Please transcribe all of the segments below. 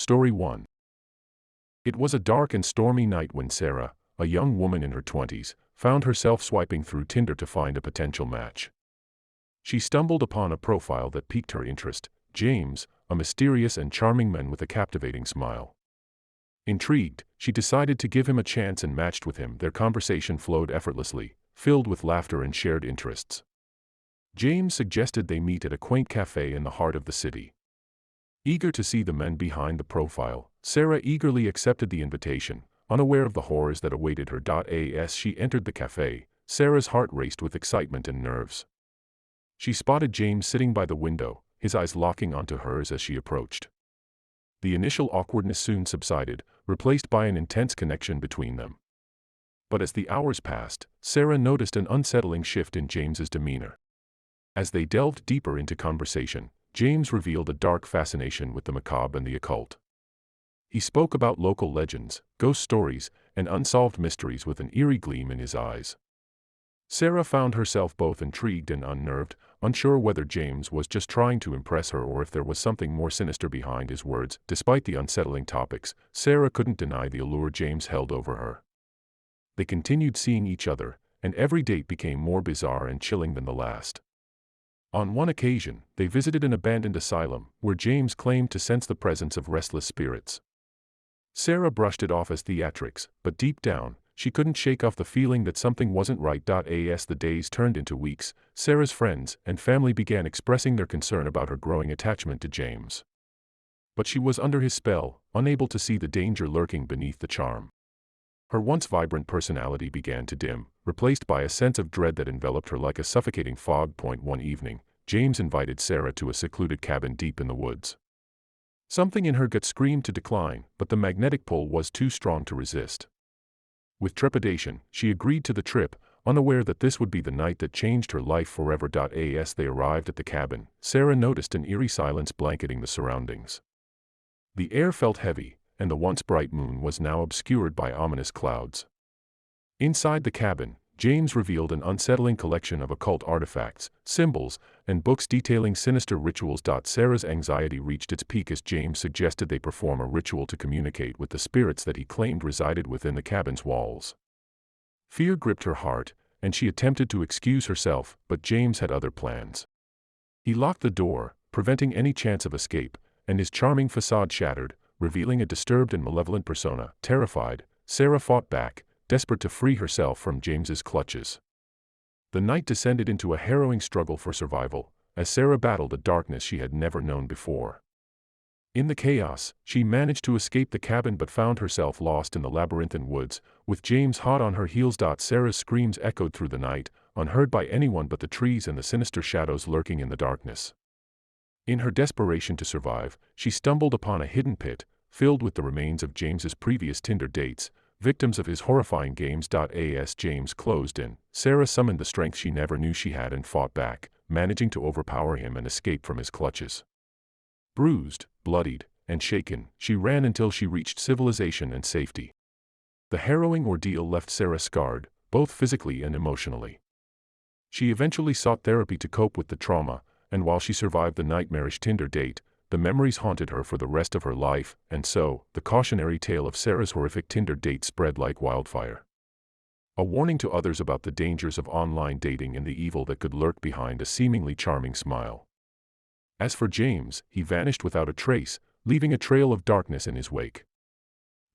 Story 1. It was a dark and stormy night when Sarah, a young woman in her 20s, found herself swiping through Tinder to find a potential match. She stumbled upon a profile that piqued her interest, James, a mysterious and charming man with a captivating smile. Intrigued, she decided to give him a chance and matched with him. Their conversation flowed effortlessly, filled with laughter and shared interests. James suggested they meet at a quaint cafe in the heart of the city. Eager to see the men behind the profile, Sarah eagerly accepted the invitation, unaware of the horrors that awaited her. As she entered the cafe, Sarah's heart raced with excitement and nerves. She spotted James sitting by the window, his eyes locking onto hers as she approached. The initial awkwardness soon subsided, replaced by an intense connection between them. But as the hours passed, Sarah noticed an unsettling shift in James's demeanor. As they delved deeper into conversation, James revealed a dark fascination with the macabre and the occult. He spoke about local legends, ghost stories, and unsolved mysteries with an eerie gleam in his eyes. Sarah found herself both intrigued and unnerved, unsure whether James was just trying to impress her or if there was something more sinister behind his words. Despite the unsettling topics, Sarah couldn't deny the allure James held over her. They continued seeing each other, and every date became more bizarre and chilling than the last. On one occasion, they visited an abandoned asylum, where James claimed to sense the presence of restless spirits. Sarah brushed it off as theatrics, but deep down, she couldn't shake off the feeling that something wasn't right. As the days turned into weeks, Sarah's friends and family began expressing their concern about her growing attachment to James. But she was under his spell, unable to see the danger lurking beneath the charm. Her once vibrant personality began to dim, replaced by a sense of dread that enveloped her like a suffocating fog. One evening, James invited Sarah to a secluded cabin deep in the woods. Something in her gut screamed to decline, but the magnetic pull was too strong to resist. With trepidation, she agreed to the trip, unaware that this would be the night that changed her life forever. As they arrived at the cabin, Sarah noticed an eerie silence blanketing the surroundings. The air felt heavy, and the once bright moon was now obscured by ominous clouds. Inside the cabin, James revealed an unsettling collection of occult artifacts, symbols, and books detailing sinister rituals. Sarah's anxiety reached its peak as James suggested they perform a ritual to communicate with the spirits that he claimed resided within the cabin's walls. Fear gripped her heart, and she attempted to excuse herself, but James had other plans. He locked the door, preventing any chance of escape, and his charming facade shattered, revealing a disturbed and malevolent persona. Terrified, Sarah fought back, desperate to free herself from James's clutches. The night descended into a harrowing struggle for survival, as Sarah battled a darkness she had never known before. In the chaos, she managed to escape the cabin but found herself lost in the labyrinthine woods, with James hot on her heels. Sarah's screams echoed through the night, unheard by anyone but the trees and the sinister shadows lurking in the darkness. In her desperation to survive, she stumbled upon a hidden pit, filled with the remains of James's previous Tinder dates, victims of his horrifying games. As James closed in, Sarah summoned the strength she never knew she had and fought back, managing to overpower him and escape from his clutches. Bruised, bloodied, and shaken, she ran until she reached civilization and safety. The harrowing ordeal left Sarah scarred, both physically and emotionally. She eventually sought therapy to cope with the trauma, and while she survived the nightmarish Tinder date, the memories haunted her for the rest of her life, and so, the cautionary tale of Sarah's horrific Tinder date spread like wildfire. A warning to others about the dangers of online dating and the evil that could lurk behind a seemingly charming smile. As for James, he vanished without a trace, leaving a trail of darkness in his wake.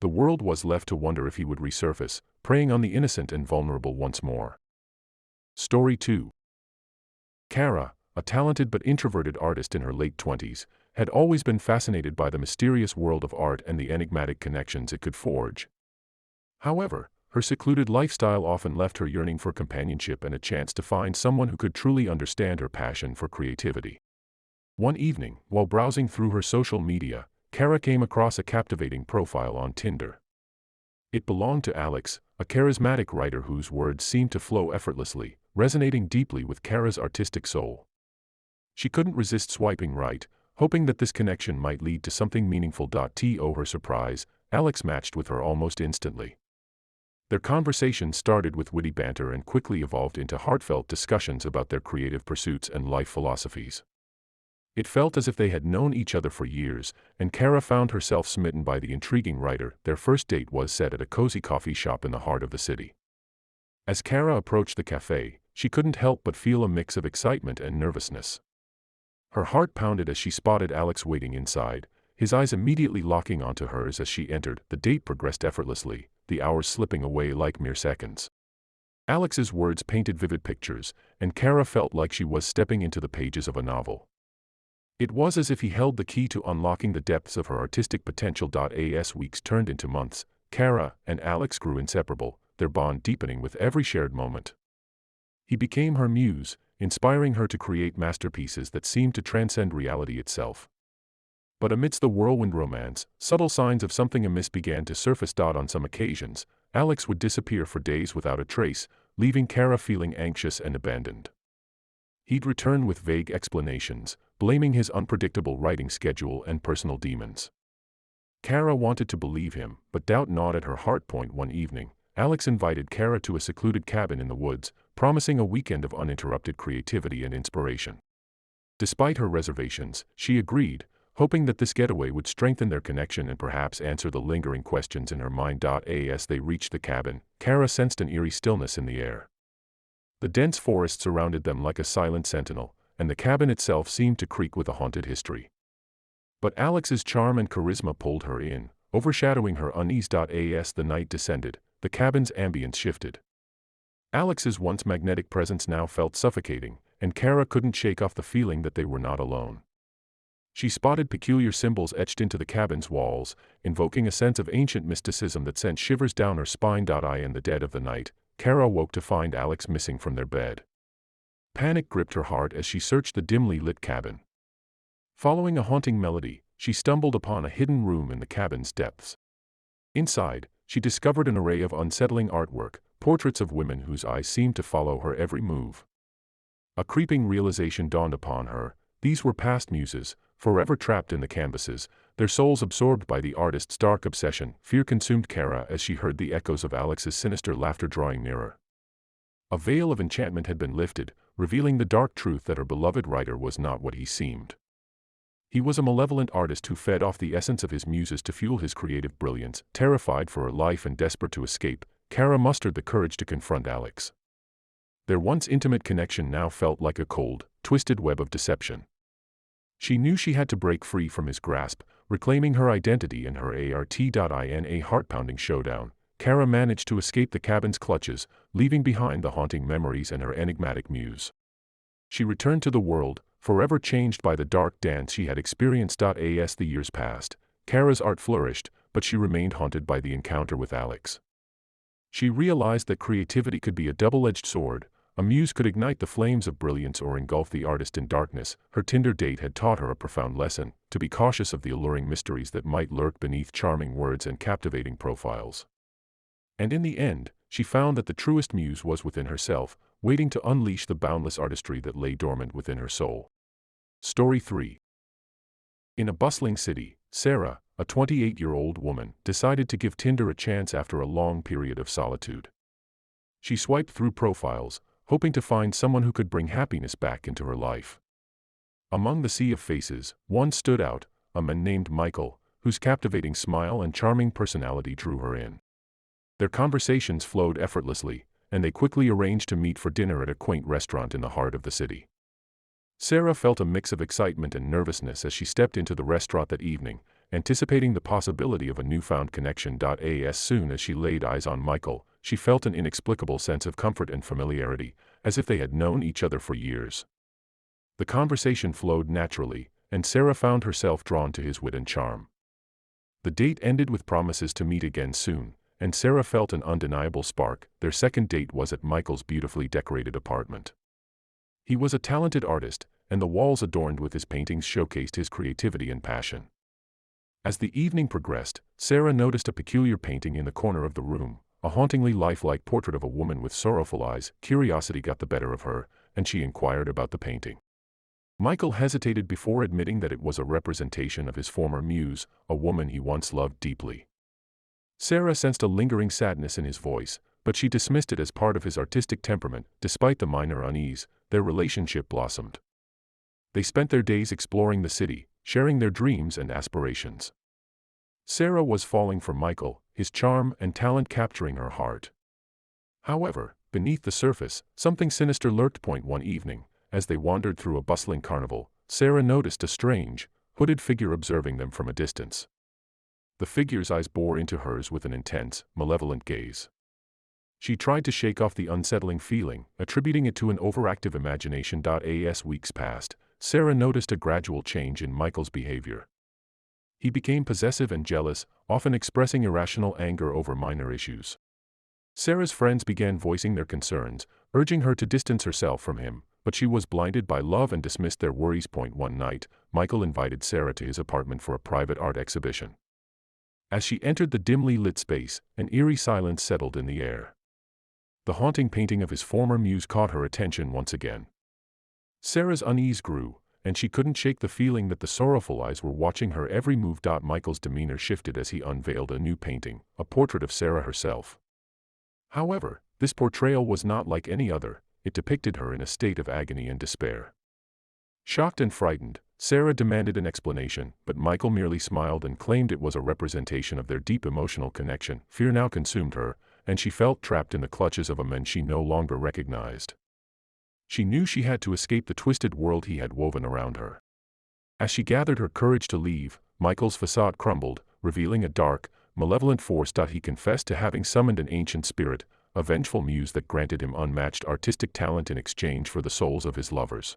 The world was left to wonder if he would resurface, preying on the innocent and vulnerable once more. Story 2. Kara, a talented but introverted artist in her late 20s, had always been fascinated by the mysterious world of art and the enigmatic connections it could forge. However, her secluded lifestyle often left her yearning for companionship and a chance to find someone who could truly understand her passion for creativity. One evening, while browsing through her social media, Kara came across a captivating profile on Tinder. It belonged to Alex, a charismatic writer whose words seemed to flow effortlessly, resonating deeply with Kara's artistic soul. She couldn't resist swiping right, hoping that this connection might lead to something meaningful. To her surprise, Alex matched with her almost instantly. Their conversation started with witty banter and quickly evolved into heartfelt discussions about their creative pursuits and life philosophies. It felt as if they had known each other for years, and Kara found herself smitten by the intriguing writer. Their first date was set at a cozy coffee shop in the heart of the city. As Kara approached the cafe, she couldn't help but feel a mix of excitement and nervousness. Her heart pounded as she spotted Alex waiting inside, his eyes immediately locking onto hers as she entered. The date progressed effortlessly, the hours slipping away like mere seconds. Alex's words painted vivid pictures, and Kara felt like she was stepping into the pages of a novel. It was as if he held the key to unlocking the depths of her artistic potential. As weeks turned into months, Kara and Alex grew inseparable, their bond deepening with every shared moment. He became her muse, inspiring her to create masterpieces that seemed to transcend reality itself. But amidst the whirlwind romance, subtle signs of something amiss began to surface. On some occasions, Alex would disappear for days without a trace, leaving Kara feeling anxious and abandoned. He'd return with vague explanations, blaming his unpredictable writing schedule and personal demons. Kara wanted to believe him, but doubt gnawed at her heart. One evening, Alex invited Kara to a secluded cabin in the woods, promising a weekend of uninterrupted creativity and inspiration. Despite her reservations, she agreed, hoping that this getaway would strengthen their connection and perhaps answer the lingering questions in her mind. As they reached the cabin, Kara sensed an eerie stillness in the air. The dense forest surrounded them like a silent sentinel, and the cabin itself seemed to creak with a haunted history. But Alex's charm and charisma pulled her in, overshadowing her unease. As the night descended, the cabin's ambience shifted. Alex's once magnetic presence now felt suffocating, and Kara couldn't shake off the feeling that they were not alone. She spotted peculiar symbols etched into the cabin's walls, invoking a sense of ancient mysticism that sent shivers down her spine. In the dead of the night, Kara woke to find Alex missing from their bed. Panic gripped her heart as she searched the dimly lit cabin. Following a haunting melody, she stumbled upon a hidden room in the cabin's depths. Inside, she discovered an array of unsettling artwork, portraits of women whose eyes seemed to follow her every move. A creeping realization dawned upon her: these were past muses, forever trapped in the canvases, their souls absorbed by the artist's dark obsession. Fear consumed Kara as she heard the echoes of Alex's sinister laughter drawing nearer. A veil of enchantment had been lifted, revealing the dark truth that her beloved writer was not what he seemed. He was a malevolent artist who fed off the essence of his muses to fuel his creative brilliance. Terrified for her life and desperate to escape, Kara mustered the courage to confront Alex. Their once intimate connection now felt like a cold, twisted web of deception. She knew she had to break free from his grasp, reclaiming her identity in her art. In a heart-pounding showdown, Kara managed to escape the cabin's clutches, leaving behind the haunting memories and her enigmatic muse. She returned to the world, forever changed by the dark dance she had experienced. As the years passed, Kara's art flourished, but she remained haunted by the encounter with Alex. She realized that creativity could be a double-edged sword. A muse could ignite the flames of brilliance or engulf the artist in darkness. Her Tinder date had taught her a profound lesson: to be cautious of the alluring mysteries that might lurk beneath charming words and captivating profiles. And in the end, she found that the truest muse was within herself, waiting to unleash the boundless artistry that lay dormant within her soul. Story 3. In a bustling city, Sarah, a 28-year-old woman, decided to give Tinder a chance after a long period of solitude. She swiped through profiles, hoping to find someone who could bring happiness back into her life. Among the sea of faces, one stood out, a man named Michael, whose captivating smile and charming personality drew her in. Their conversations flowed effortlessly, and they quickly arranged to meet for dinner at a quaint restaurant in the heart of the city. Sarah felt a mix of excitement and nervousness as she stepped into the restaurant that evening, anticipating the possibility of a newfound connection. As soon as she laid eyes on Michael, she felt an inexplicable sense of comfort and familiarity, as if they had known each other for years. The conversation flowed naturally, and Sarah found herself drawn to his wit and charm. The date ended with promises to meet again soon, and Sarah felt an undeniable spark. Their second date was at Michael's beautifully decorated apartment. He was a talented artist, and the walls adorned with his paintings showcased his creativity and passion. As the evening progressed, Sarah noticed a peculiar painting in the corner of the room, a hauntingly lifelike portrait of a woman with sorrowful eyes. Curiosity got the better of her, and she inquired about the painting. Michael hesitated before admitting that it was a representation of his former muse, a woman he once loved deeply. Sarah sensed a lingering sadness in his voice, but she dismissed it as part of his artistic temperament. Despite the minor unease, their relationship blossomed. They spent their days exploring the city, sharing their dreams and aspirations. Sarah was falling for Michael, his charm and talent capturing her heart. However, beneath the surface, something sinister lurked. One evening, as they wandered through a bustling carnival, Sarah noticed a strange, hooded figure observing them from a distance. The figure's eyes bore into hers with an intense, malevolent gaze. She tried to shake off the unsettling feeling, attributing it to an overactive imagination. As weeks passed, Sarah noticed a gradual change in Michael's behavior. He became possessive and jealous, often expressing irrational anger over minor issues. Sarah's friends began voicing their concerns, urging her to distance herself from him, but she was blinded by love and dismissed their worries. One night, Michael invited Sarah to his apartment for a private art exhibition. As she entered the dimly lit space, an eerie silence settled in the air. The haunting painting of his former muse caught her attention once again. Sarah's unease grew, and she couldn't shake the feeling that the sorrowful eyes were watching her every move. Michael's demeanor shifted as he unveiled a new painting, a portrait of Sarah herself. However, this portrayal was not like any other. It depicted her in a state of agony and despair. Shocked and frightened, Sarah demanded an explanation, but Michael merely smiled and claimed it was a representation of their deep emotional connection. Fear now consumed her, and she felt trapped in the clutches of a man she no longer recognized. She knew she had to escape the twisted world he had woven around her. As she gathered her courage to leave, Michael's facade crumbled, revealing a dark, malevolent force. He confessed to having summoned an ancient spirit, a vengeful muse that granted him unmatched artistic talent in exchange for the souls of his lovers.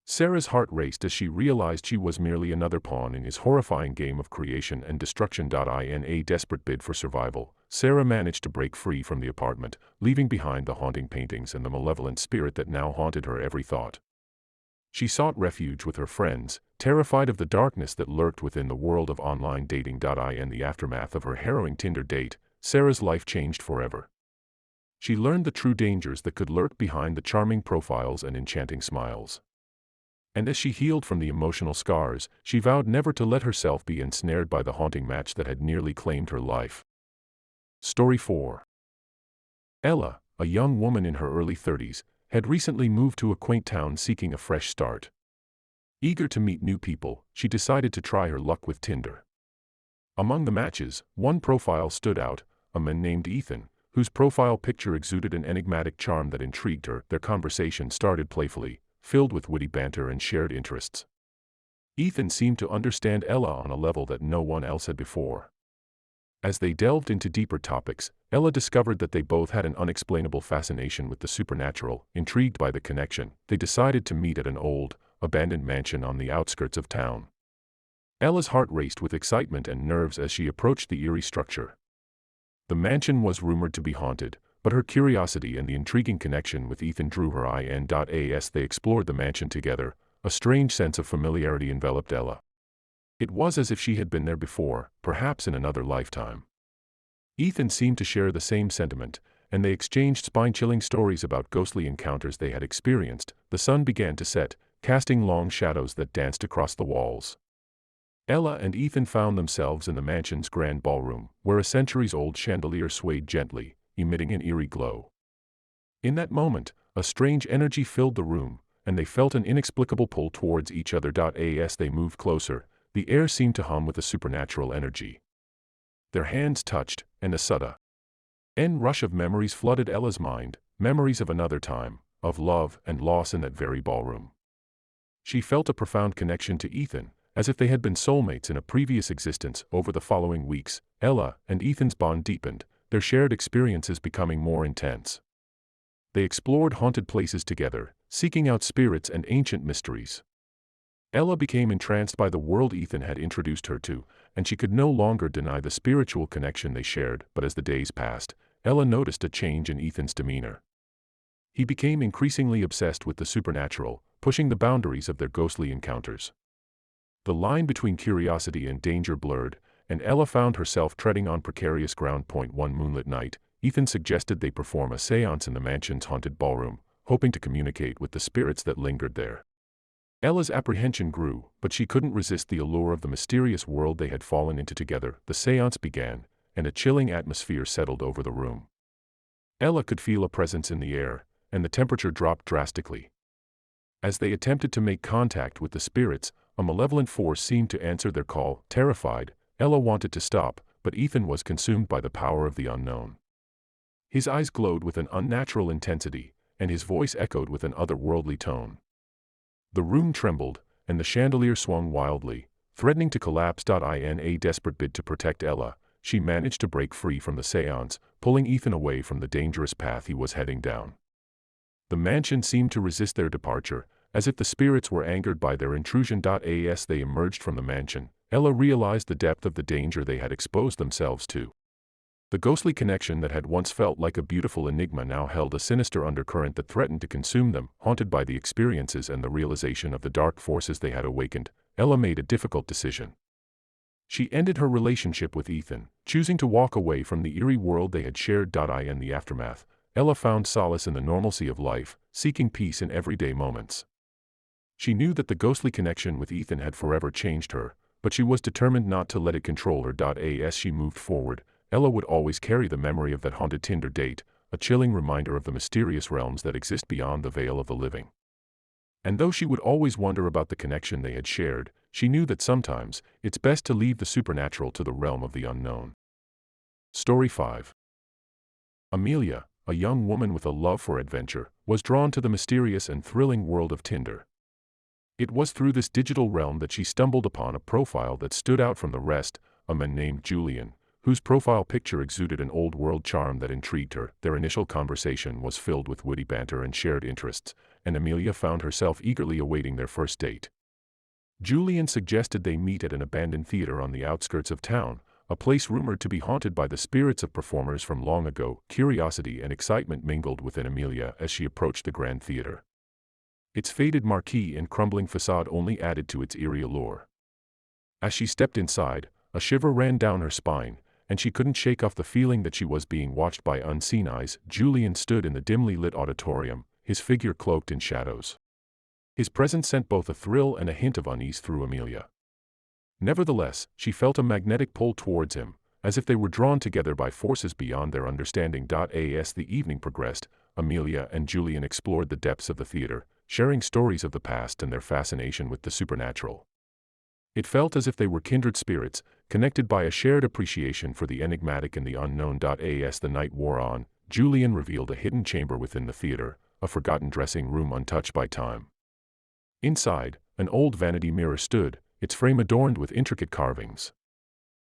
Sarah's heart raced as she realized she was merely another pawn in his horrifying game of creation and destruction. In a desperate bid for survival, Sarah managed to break free from the apartment, leaving behind the haunting paintings and the malevolent spirit that now haunted her every thought. She sought refuge with her friends, terrified of the darkness that lurked within the world of online dating. In the aftermath of her harrowing Tinder date, Sarah's life changed forever. She learned the true dangers that could lurk behind the charming profiles and enchanting smiles. And as she healed from the emotional scars, she vowed never to let herself be ensnared by the haunting match that had nearly claimed her life. Story 4. Ella, a young woman in her early 30s, had recently moved to a quaint town seeking a fresh start. Eager to meet new people, she decided to try her luck with Tinder. Among the matches, one profile stood out, a man named Ethan, whose profile picture exuded an enigmatic charm that intrigued her. Their conversation started playfully, filled with witty banter and shared interests. Ethan seemed to understand Ella on a level that no one else had before. As they delved into deeper topics, Ella discovered that they both had an unexplainable fascination with the supernatural. Intrigued by the connection, they decided to meet at an old, abandoned mansion on the outskirts of town. Ella's heart raced with excitement and nerves as she approached the eerie structure. The mansion was rumored to be haunted, but her curiosity and the intriguing connection with Ethan drew her eye. As they explored the mansion together, a strange sense of familiarity enveloped Ella. It was as if she had been there before, perhaps in another lifetime. Ethan seemed to share the same sentiment, and they exchanged spine-chilling stories about ghostly encounters they had experienced. The sun began to set, casting long shadows that danced across the walls. Ella and Ethan found themselves in the mansion's grand ballroom, where a centuries-old chandelier swayed gently, emitting an eerie glow. In that moment, a strange energy filled the room, and they felt an inexplicable pull towards each other. As they moved closer, the air seemed to hum with a supernatural energy. Their hands touched, and a sudden rush of memories flooded Ella's mind, memories of another time, of love and loss in that very ballroom. She felt a profound connection to Ethan, as if they had been soulmates in a previous existence. Over the following weeks, Ella and Ethan's bond deepened, their shared experiences becoming more intense. They explored haunted places together, seeking out spirits and ancient mysteries. Ella became entranced by the world Ethan had introduced her to, and she could no longer deny the spiritual connection they shared. But as the days passed, Ella noticed a change in Ethan's demeanor. He became increasingly obsessed with the supernatural, pushing the boundaries of their ghostly encounters. The line between curiosity and danger blurred, and Ella found herself treading on precarious ground. One moonlit night, Ethan suggested they perform a séance in the mansion's haunted ballroom, hoping to communicate with the spirits that lingered there. Ella's apprehension grew, but she couldn't resist the allure of the mysterious world they had fallen into together. The séance began, and a chilling atmosphere settled over the room. Ella could feel a presence in the air, and the temperature dropped drastically. As they attempted to make contact with the spirits, a malevolent force seemed to answer their call. Terrified, Ella wanted to stop, but Ethan was consumed by the power of the unknown. His eyes glowed with an unnatural intensity, and his voice echoed with an otherworldly tone. The room trembled, and the chandelier swung wildly, threatening to collapse. In a desperate bid to protect Ella, she managed to break free from the seance, pulling Ethan away from the dangerous path he was heading down. The mansion seemed to resist their departure, as if the spirits were angered by their intrusion. As they emerged from the mansion, Ella realized the depth of the danger they had exposed themselves to. The ghostly connection that had once felt like a beautiful enigma now held a sinister undercurrent that threatened to consume them. Haunted by the experiences and the realization of the dark forces they had awakened, Ella made a difficult decision. She ended her relationship with Ethan, choosing to walk away from the eerie world they had shared. In the aftermath, Ella found solace in the normalcy of life, seeking peace in everyday moments. She knew that the ghostly connection with Ethan had forever changed her, but she was determined not to let it control her. As she moved forward, Ella would always carry the memory of that haunted Tinder date, a chilling reminder of the mysterious realms that exist beyond the veil of the living. And though she would always wonder about the connection they had shared, she knew that sometimes, it's best to leave the supernatural to the realm of the unknown. Story 5. Amelia, a young woman with a love for adventure, was drawn to the mysterious and thrilling world of Tinder. It was through this digital realm that she stumbled upon a profile that stood out from the rest, a man named Julian, whose profile picture exuded an old-world charm that intrigued her. Their initial conversation was filled with witty banter and shared interests, and Amelia found herself eagerly awaiting their first date. Julian suggested they meet at an abandoned theater on the outskirts of town, a place rumored to be haunted by the spirits of performers from long ago. Curiosity and excitement mingled within Amelia as she approached the grand theater. Its faded marquee and crumbling facade only added to its eerie allure. As she stepped inside, a shiver ran down her spine, and she couldn't shake off the feeling that she was being watched by unseen eyes. Julian stood in the dimly lit auditorium, his figure cloaked in shadows. His presence sent both a thrill and a hint of unease through Amelia. Nevertheless, she felt a magnetic pull towards him, as if they were drawn together by forces beyond their understanding. As the evening progressed, Amelia and Julian explored the depths of the theater, sharing stories of the past and their fascination with the supernatural. It felt as if they were kindred spirits, connected by a shared appreciation for the enigmatic and the unknown. As the night wore on, Julian revealed a hidden chamber within the theater, a forgotten dressing room untouched by time. Inside, an old vanity mirror stood, its frame adorned with intricate carvings.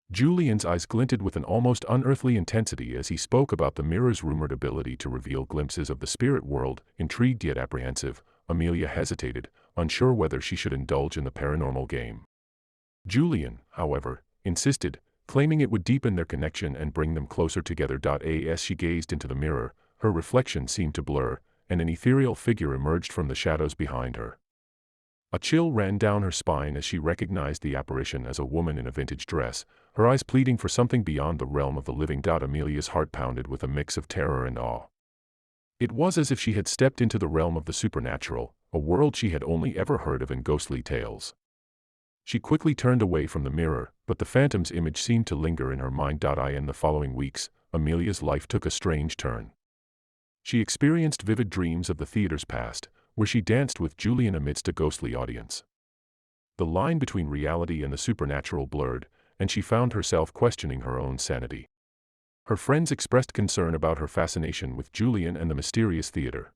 Julian's eyes glinted with an almost unearthly intensity as he spoke about the mirror's rumored ability to reveal glimpses of the spirit world. Intrigued yet apprehensive, Amelia hesitated, unsure whether she should indulge in the paranormal game. Julian, however, insisted, claiming it would deepen their connection and bring them closer together. As she gazed into the mirror, her reflection seemed to blur, and an ethereal figure emerged from the shadows behind her. A chill ran down her spine as she recognized the apparition as a woman in a vintage dress, her eyes pleading for something beyond the realm of the living. Amelia's heart pounded with a mix of terror and awe. It was as if she had stepped into the realm of the supernatural, a world she had only ever heard of in ghostly tales. She quickly turned away from the mirror, but the phantom's image seemed to linger in her mind. In the following weeks, Amelia's life took a strange turn. She experienced vivid dreams of the theater's past, where she danced with Julian amidst a ghostly audience. The line between reality and the supernatural blurred, and she found herself questioning her own sanity. Her friends expressed concern about her fascination with Julian and the mysterious theater.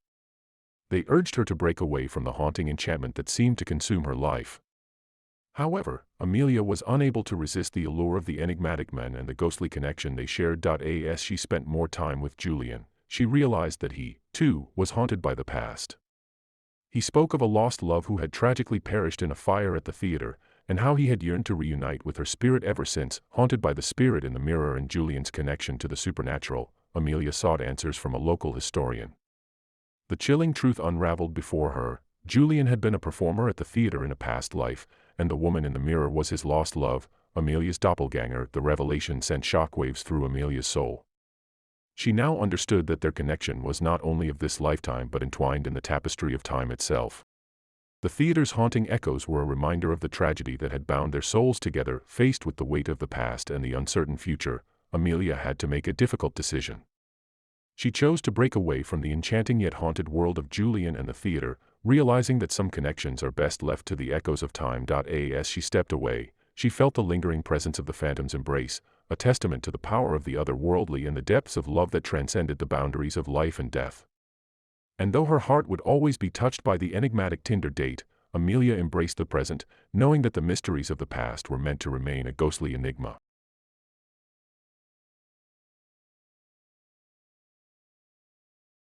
They urged her to break away from the haunting enchantment that seemed to consume her life. However, Amelia was unable to resist the allure of the enigmatic men and the ghostly connection they shared. As she spent more time with Julian, she realized that he, too, was haunted by the past. He spoke of a lost love who had tragically perished in a fire at the theater, and how he had yearned to reunite with her spirit ever since. Haunted by the spirit in the mirror and Julian's connection to the supernatural, Amelia sought answers from a local historian. The chilling truth unraveled before her. Julian had been a performer at the theater in a past life, and the woman in the mirror was his lost love, Amelia's doppelganger. The revelation sent shockwaves through Amelia's soul. She now understood that their connection was not only of this lifetime but entwined in the tapestry of time itself. The theater's haunting echoes were a reminder of the tragedy that had bound their souls together. Faced with the weight of the past and the uncertain future, Amelia had to make a difficult decision. She chose to break away from the enchanting yet haunted world of Julian and the theater, realizing that some connections are best left to the echoes of time. As she stepped away, she felt the lingering presence of the phantom's embrace, a testament to the power of the otherworldly and the depths of love that transcended the boundaries of life and death. And though her heart would always be touched by the enigmatic Tinder date, Amelia embraced the present, knowing that the mysteries of the past were meant to remain a ghostly enigma.